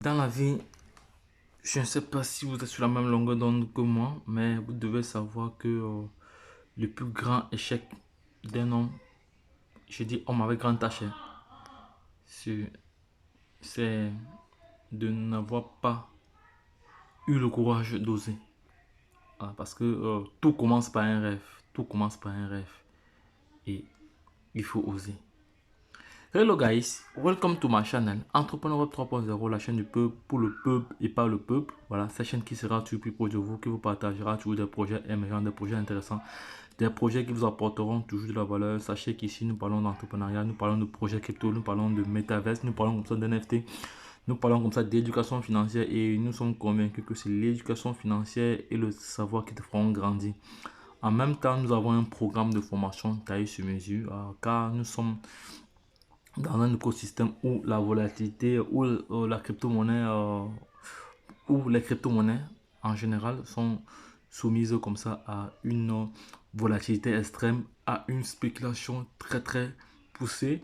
Dans la vie, je ne sais pas si vous êtes sur la même longueur d'onde que moi, mais vous devez savoir que le plus grand échec d'un homme, je dis homme avec grand H, c'est de n'avoir pas eu le courage d'oser. Voilà, parce que tout commence par un rêve, tout commence par un rêve et il faut oser. Hello guys, welcome to my channel Entrepreneur Web 3.0, la chaîne du peuple pour le peuple et par le peuple. Voilà, cette chaîne qui sera toujours plus proche de vous, qui vous partagera toujours des projets émergents, des projets intéressants, des projets qui vous apporteront toujours de la valeur. Sachez qu'ici nous parlons d'entrepreneuriat, nous parlons de projets crypto, nous parlons de métaverse, nous parlons comme ça d'NFT, nous parlons comme ça d'éducation financière et nous sommes convaincus que c'est l'éducation financière et le savoir qui te feront grandir. En même temps, nous avons un programme de formation taillé sur mesure car nous sommes dans un écosystème où la volatilité, où la crypto-monnaie, où les crypto-monnaies en général sont soumises comme ça à une volatilité extrême, à une spéculation très poussée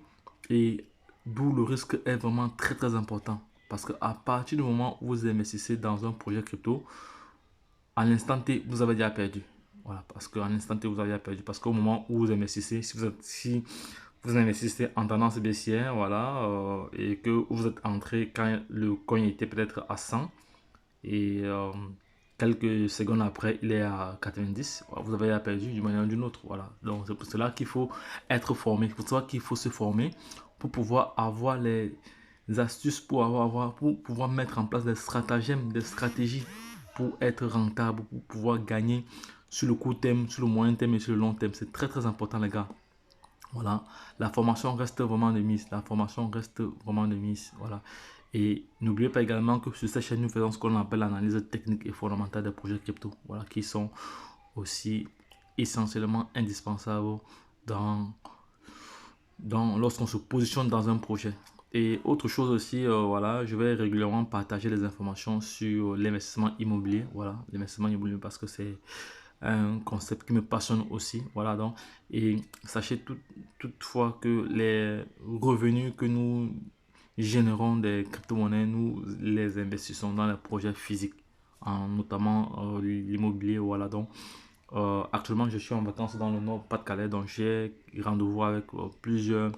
et d'où le risque est vraiment très important. Parce qu'à partir du moment où vous investissez dans un projet crypto, à l'instant T, vous avez déjà perdu. Voilà, parce qu'à l'instant T, vous avez déjà perdu. Parce qu'au moment où vous investissez, si vous investissez en tendance baissière, voilà, et que vous êtes entré quand le coin était peut-être à 100 et quelques secondes après, il est à 90, vous avez déjà perdu d'une manière ou d'une autre. Voilà. Donc, c'est pour cela qu'il faut être formé. C'est pour cela qu'il faut se former pour pouvoir avoir les astuces, pour pouvoir mettre en place des stratagèmes, des stratégies pour être rentable, pour pouvoir gagner sur le court terme, sur le moyen terme et sur le long terme. C'est très important, les gars. Voilà, la formation reste vraiment de mise. La formation reste vraiment de mise. Voilà. Et n'oubliez pas également que sur cette chaîne, nous faisons ce qu'on appelle l'analyse technique et fondamentale des projets crypto. Voilà, qui sont aussi essentiellement indispensables lorsqu'on se positionne dans un projet. Et autre chose aussi, voilà, je vais régulièrement partager des informations sur l'investissement immobilier. Voilà, l'investissement immobilier parce que c'est un concept qui me passionne aussi. Voilà donc, et sachez toutefois que les revenus que nous générons des crypto-monnaies, nous les investissons dans les projets physiques, notamment l'immobilier. Voilà donc, actuellement je suis en vacances dans le nord Pas-de-Calais, donc j'ai rendez-vous avec plusieurs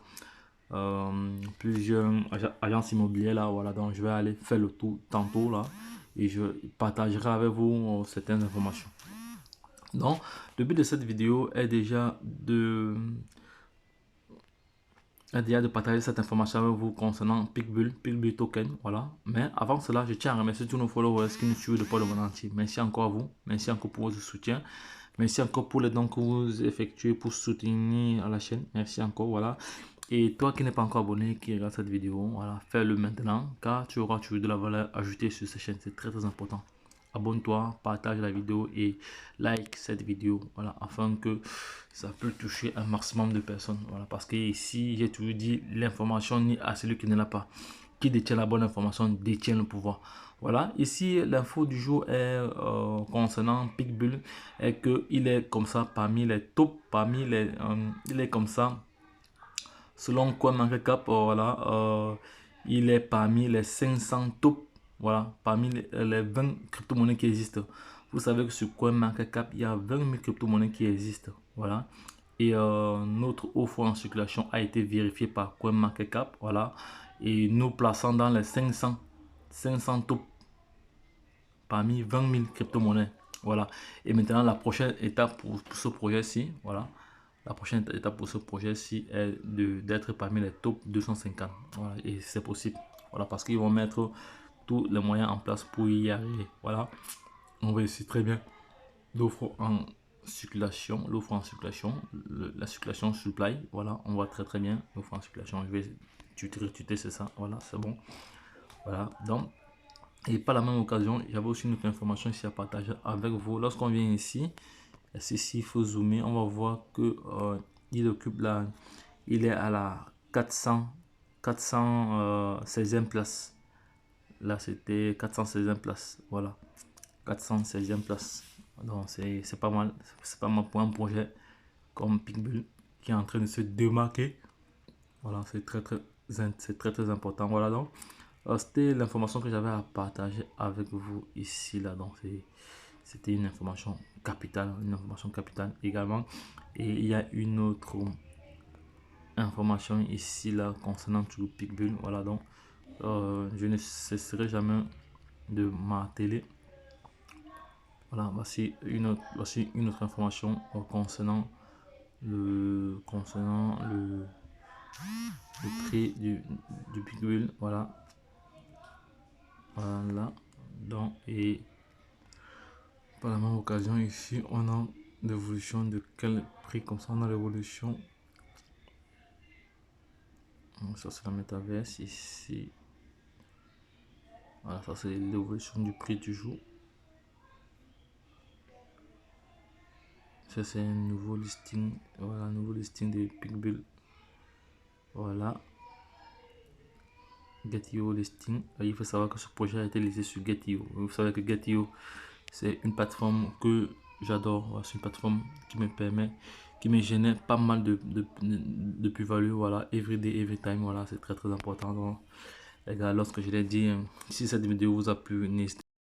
agences immobilières là. Voilà donc, je vais aller faire le tour tantôt là et je partagerai avec vous certaines informations. Donc, le but de cette vidéo est déjà de partager cette information avec vous concernant Peakbull Token, voilà. Mais avant cela, je tiens à remercier tous nos followers qui nous suivent depuis le monde entier. Merci encore à vous, merci encore pour votre soutien, merci encore pour les dons que vous effectuez pour soutenir la chaîne, merci encore, voilà. Et toi qui n'es pas encore abonné, qui regarde cette vidéo, voilà, fais-le maintenant, car tu auras toujours de la valeur ajoutée sur cette chaîne, c'est très important. Abonne-toi, partage la vidéo et like cette vidéo, voilà, afin que ça peut toucher un maximum de personnes, voilà, parce que ici, j'ai toujours dit, l'information n'est à celui qui ne l'a pas. Qui détient la bonne information détient le pouvoir. Voilà, ici, l'info du jour est concernant Peakbull, est que il est comme ça parmi les tops, il est comme ça, selon CoinMarketCap, voilà, il est parmi les 500 top. Voilà, parmi les 20 crypto-monnaies qui existent. Vous savez que sur CoinMarketCap, il y a 20 000 crypto-monnaies qui existent. Voilà. Et notre offre en circulation a été vérifiée par CoinMarketCap. Voilà. Et nous plaçons dans les 500 top parmi 20 000 crypto-monnaies. Voilà. Et maintenant, la prochaine étape pour ce projet-ci, voilà. La prochaine étape pour ce projet-ci est d'être parmi les top 250. Voilà. Et c'est possible. Voilà, parce qu'ils vont mettre tous les moyens en place pour y arriver. Voilà, on réussit très bien l'offre en circulation, la circulation supply. Voilà, on voit très bien l'offre en circulation. Je vais tuer, c'est ça. Voilà, c'est bon. Voilà, donc, et par la même occasion, j'avais aussi une autre information ici à partager avec vous. Lorsqu'on vient ici, il faut zoomer, on va voir que il occupe là, il est à la 416e place. Là, c'était 416e place. Voilà. 416e place. Donc, c'est pas mal. C'est pas mal pour un projet comme Peakbull qui est en train de se démarquer. Voilà, c'est très important. Voilà donc. C'était l'information que j'avais à partager avec vous ici là. Donc c'était une information capitale, également. Et il y a une autre information ici là concernant toujours Pitbull. Voilà, donc je ne cesserai jamais de marteler. Voilà, voici une autre information concernant le prix du Pitbull. Voilà, donc, et par la même occasion ici on a l'évolution de quel prix. Comme ça on a l'évolution, ça c'est la métaverse ici. Voilà, ça c'est l'évolution du prix du jour. Ça c'est un nouveau listing. Voilà, un nouveau listing de Pitbull. Voilà, Get.io listing. Il faut savoir que ce projet a été listé sur Get.io. Vous savez que Get.io c'est une plateforme que j'adore. C'est une plateforme qui me permet, qui me génère pas mal de plus-value. Voilà, everyday, every time. Voilà, c'est très très important. Donc, les gars, lorsque je l'ai dit, si cette vidéo vous a plu, n'hésitez